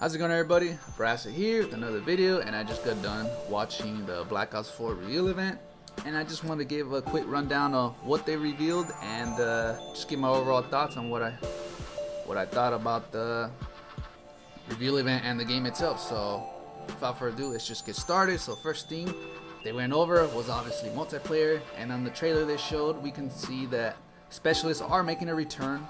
How's it going, everybody? Abrasa here with another video, and I just got done watching the Blackout 4 reveal event, and I just want to give a quick rundown of what they revealed and just give my overall thoughts on what I thought about the reveal event and the game itself. So without further ado, let's just get started. So first thing they went over was obviously multiplayer, and on the trailer they showed, we can see that specialists are making a return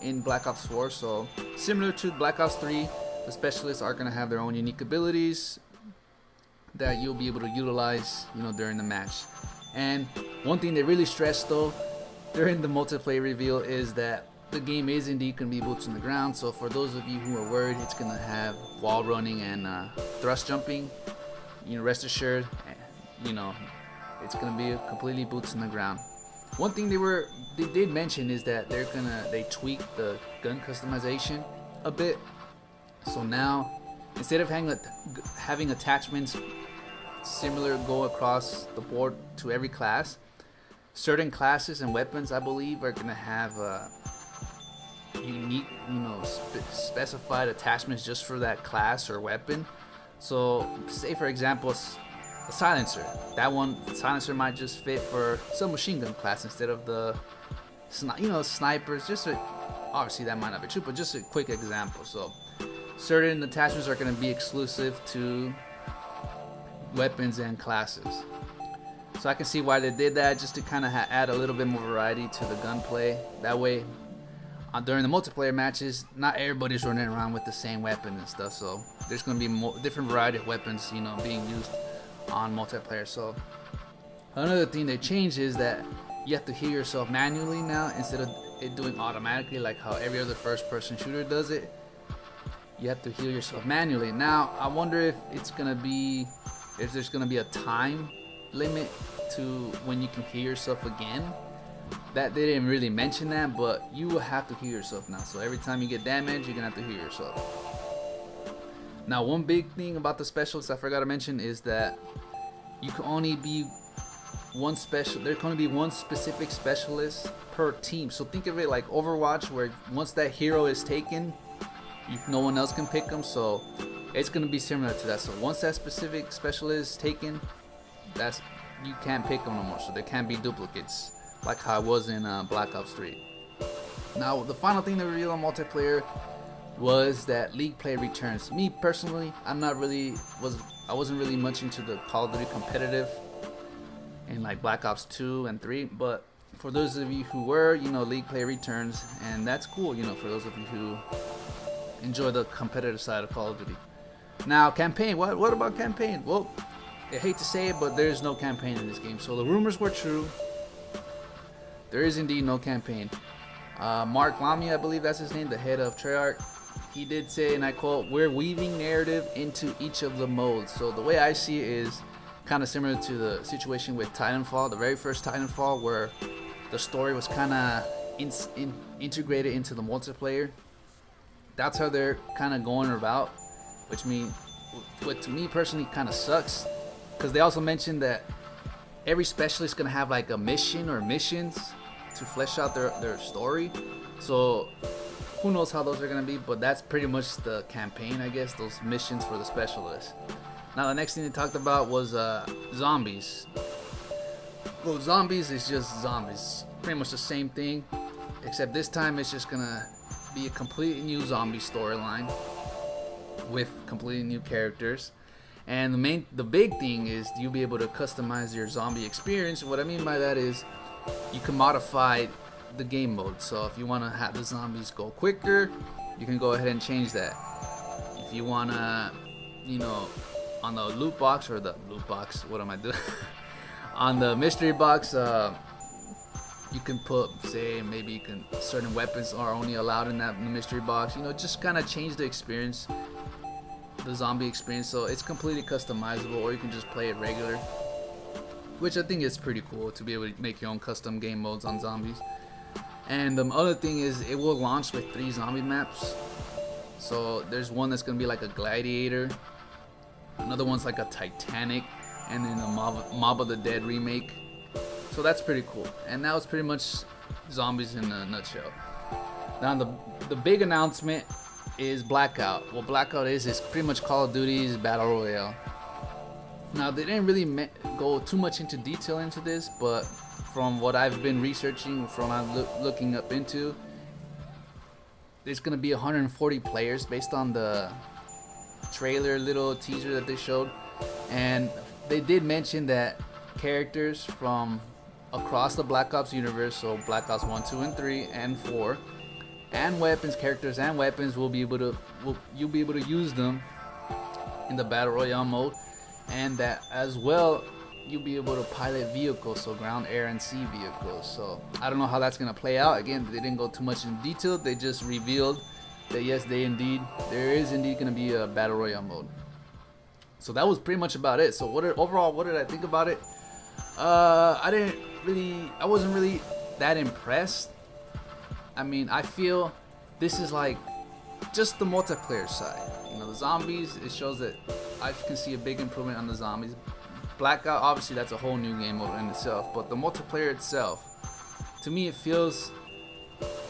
in Black Ops 4. So similar to Black Ops 3, the specialists are going to have their own unique abilities that you'll be able to utilize, during the match. And one thing they really stressed though during the multiplayer reveal is that the game is indeed going to be boots on the ground. So for those of you who are worried it's going to have wall running and thrust jumping, rest assured, it's going to be completely boots on the ground. One thing they did mention is that they tweaked the gun customization a bit. So now, instead of having attachments similar go across the board to every class, certain classes and weapons, I believe, are going to have unique, specified attachments just for that class or weapon. So, say for example, a silencer. That silencer might just fit for some machine gun class instead of the, snipers. Obviously that might not be true, but just a quick example. So certain attachments are going to be exclusive to weapons and classes. So I can see why they did that, just to kind of add a little bit more variety to the gunplay. That way, during the multiplayer matches, not everybody's running around with the same weapon and stuff. So there's going to be different variety of weapons, being used on multiplayer. So another thing they changed is that you have to heal yourself manually now, instead of it doing automatically like how every other first-person shooter does it. You have to heal yourself manually. Now I wonder if there's gonna be a time limit to when you can heal yourself again. That they didn't really mention that, but you will have to heal yourself now. So every time you get damaged, you're gonna have to heal yourself. Now one big thing about the specialists I forgot to mention is that you can only be there's going to be one specific specialist per team. So think of it like Overwatch, where once that hero is taken, no one else can pick them. So it's going to be similar to that. So once that specific specialist is taken, you can't pick them no more. So there can't be duplicates like how it was in Black Ops 3. Now the final thing they revealed on multiplayer was that League play returns. Me personally, I wasn't really much into the Call of Duty competitive in like Black Ops 2 and 3, but for those of you who were, League play returns, and that's cool, for those of you who enjoy the competitive side of Call of Duty. Now campaign, what about campaign? Well, I hate to say it, but there's no campaign in this game. So the rumors were true. There is indeed no campaign. Mark Lamy, I believe that's his name, the head of Treyarch, he did say, and I quote, "We're weaving narrative into each of the modes." So the way I see it is kind of similar to the situation with Titanfall, the very first Titanfall, where the story was kind of integrated into the multiplayer. That's how they're kind of going about, what to me personally kind of sucks, because they also mentioned that every specialist is going to have like a mission or missions to flesh out their story. So who knows how those are going to be, but that's pretty much the campaign, I guess, those missions for the specialists. Now the next thing they talked about was zombies. Well, zombies is just zombies, pretty much the same thing, except this time it's just gonna be a completely new zombie storyline with completely new characters. And the big thing is you'll be able to customize your zombie experience. What I mean by that is you can modify the game mode. So if you want to have the zombies go quicker, you can go ahead and change that. If you want to, on the loot box, what am I doing? On the mystery box, you can put, maybe certain weapons are only allowed in the mystery box. Just kind of change the experience, the zombie experience. So it's completely customizable, or you can just play it regular, which I think is pretty cool to be able to make your own custom game modes on zombies. And the other thing is it will launch with 3 zombie maps. So there's one that's gonna be like a gladiator, another one's like a Titanic, and then a Mob of the Dead remake. So that's pretty cool. And that was pretty much zombies in a nutshell. Now the big announcement is Blackout. What Blackout is pretty much Call of Duty's Battle Royale. Now, they didn't really go too much into detail into this, but from what I've been researching, from looking up into, there's gonna be 140 players based on the trailer, little teaser that they showed, and they did mention that characters from across the Black Ops universe, so Black Ops 1, 2, and 3, and 4, and characters and weapons you'll be able to use them in the Battle Royale mode, and that as well you'll be able to pilot vehicles, so ground, air, and sea vehicles. So I don't know how that's gonna play out. Again, they didn't go too much in detail. They just revealed that yes, there is indeed gonna be a Battle Royale mode. So that was pretty much about it. So overall, what did I think about it? I wasn't really that impressed. I mean, I feel this is like just the multiplayer side. You know, the zombies, it shows that I can see a big improvement on the zombies. Blackout, obviously that's a whole new game mode in itself, but the multiplayer itself, to me it feels,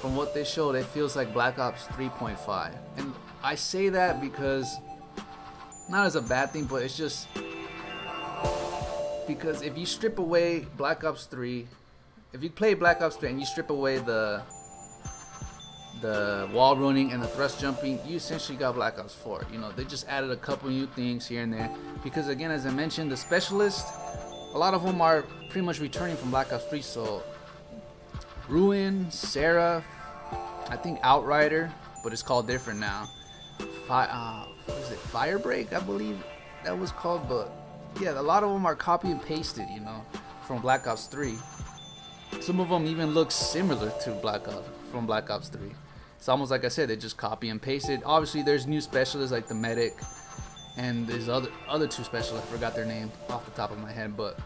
from what they showed, it feels like Black Ops 3.5. And I say that because, not as a bad thing, but it's just because if you strip away Black Ops 3, if you play Black Ops 3 and you strip away the wall running and the thrust jumping, you essentially got Black Ops 4. You know, they just added a couple new things here and there, because again, as I mentioned, the specialists, a lot of them are pretty much returning from Black Ops 3. So Ruin, Sarah, I think Outrider, but it's called different now. What is it, Firebreak, I believe that was called. But yeah, a lot of them are copy and pasted, you know, from Black Ops 3. Some of them even look similar to Black Ops 3. It's almost like I said, they just copy and pasted. Obviously, there's new specialists like the medic, and there's other two specialists. I forgot their name off the top of my head, but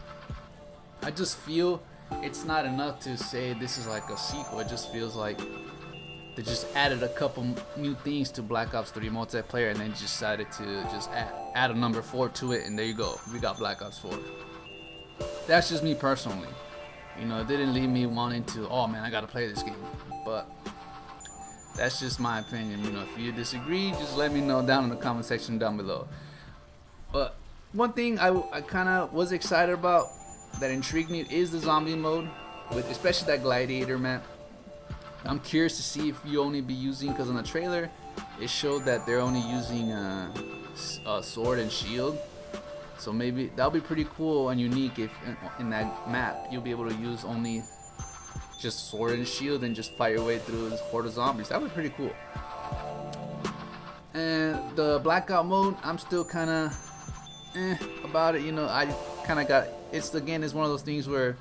I just feel it's not enough to say this is like a sequel. It just feels like they just added a couple new things to Black Ops 3 multiplayer, and then decided to just add a number 4 to it, and there you go. We got Black Ops 4. That's just me personally. You know, it didn't leave me wanting to, oh man, I gotta play this game. But that's just my opinion. You know, if you disagree, just let me know down in the comment section down below. But one thing I kind of was excited about, that intrigued me, is the zombie mode, with especially that gladiator map. I'm curious to see if you only be using, because on the trailer it showed that they're only using a sword and shield. So maybe that'll be pretty cool and unique if in that map you'll be able to use only just sword and shield and just fight your way through this horde of zombies. That would be pretty cool. And the Blackout mode, I'm still kind of about it. You know, I kind of got, it's one of those things where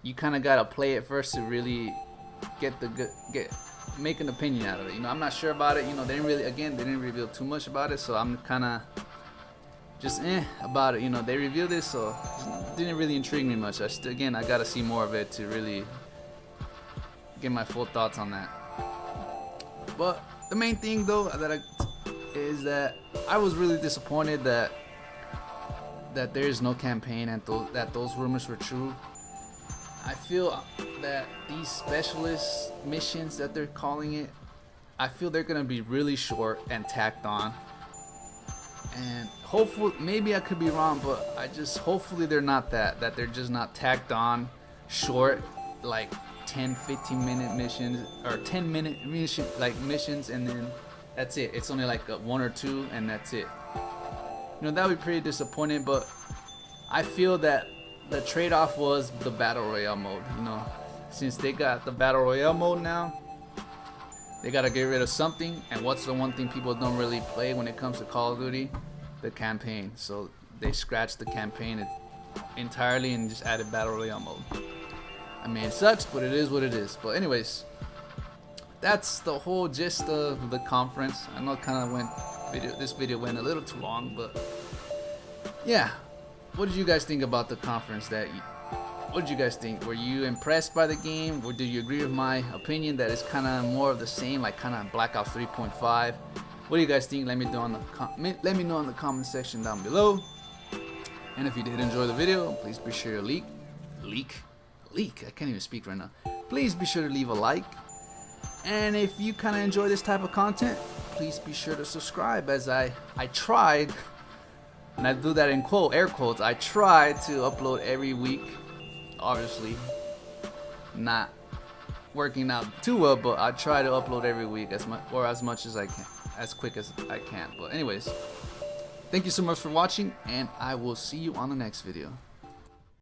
you kind of gotta play it first to really make an opinion out of it. You know, I'm not sure about it. You know, they didn't reveal too much about it, so I'm kind of just about it. You know, they revealed this, so it didn't really intrigue me much. I gotta see more of it to really get my full thoughts on that. But the main thing though is that I was really disappointed that there is no campaign, and that those rumors were true. I feel that these specialist missions that they're calling it, I feel they're gonna be really short and tacked on. And hopefully, maybe I could be wrong, but hopefully they're not that they're just not tacked on short, like 10-15 minute missions or 10-minute missions, and then that's it. It's only like 1 or 2 and that's it. You know, that would be pretty disappointing, but I feel that the trade-off was the Battle Royale mode. You know, since they got the Battle Royale mode now, they gotta get rid of something, and what's the one thing people don't really play when it comes to Call of Duty? The campaign. So they scratched the campaign entirely and just added Battle Royale mode. I mean, it sucks, but it is what it is. But anyways, that's the whole gist of the conference. I know this video went a little too long, but yeah. What did you guys think about the conference? What did you guys think? Were you impressed by the game? Or do you agree with my opinion that it's kind of more of the same, like kind of Black Ops 3.5? What do you guys think? Let me know in the comment section down below. And if you did enjoy the video, please be sure to leak. I can't even speak right now. Please be sure to leave a like. And if you kind of enjoy this type of content, please be sure to subscribe, as I tried, and I do that in air quotes, I try to upload every week. Obviously not working out too well, but I try to upload every week as much as I can, as quick as I can. But anyways, thank you so much for watching, and I will see you on the next video.